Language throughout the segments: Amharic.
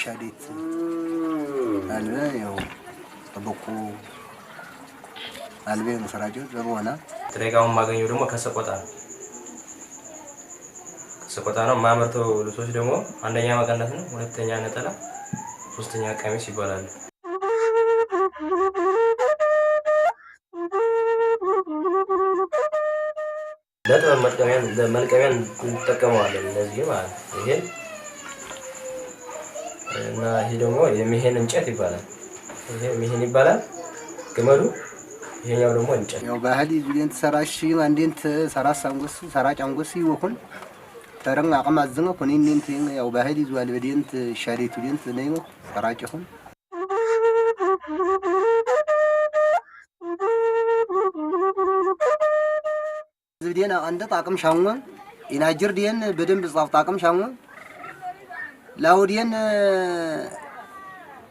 ሻዴት አልበ ያው ተበቁ አልበ መስራጆት በመሆና ጥሬቃውን ማገኘው ደግሞ ከሰቆጣ ነው ማመርተው ልብሶች ደግሞ አንደኛ መቀነት ነው ሁለተኛ ነጠላ ሶስተኛ ቀሚስ ይባላል ለጥበብ መልቀሚያን እንጠቀመዋለን እንደዚህ ማለት ይሄ እና ይሄ ደግሞ የሚሄን እንጨት ይባላል ይሄ የሚሄን ይባላል ገመዱ ይሄኛው ደግሞ እንጨት ያው ባህል ይዙን ተሰራሽ አንዴንት ሰራስ አንጎስ ሰራጭ አንጎስ ይወኩን ተረን አቅም አዝነው ኮኒንት ያው ባህል ይዟል በዲንት ሻሪቱ ዲንት ነው ሰራጭ ይሁን ዝብዲና አንደ ጣቅም ሻውና ኢናጅር ዲን በደንብ ጻፍ ጣቅም ሻውና ላውዲን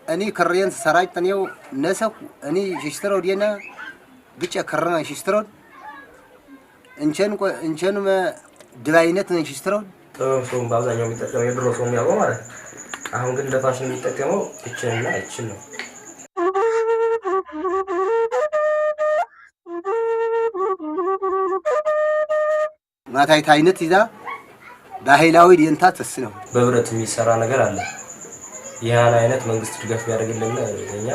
እኔ ክሬን ሰራጭ ተኔው ነሰኩ እኔ ሽሽትረው ዲና ብቻ ክረና ሽሽትረው እንቸን ድራይነት ነው ሽሽትረው ሰው ባዛኛው የሚጠቀመው የድሮ ሰው የሚያውቀው ማለት አሁን ግን ለፋሽን የሚጠቀመው እቺና እቺ ነው ማታይት አይነት ይዛ ባህላዊ ዲንታ ተስነው በብረት የሚሰራ ነገር አለ ያን አይነት መንግስት ድጋፍ ያደርግልን እኛ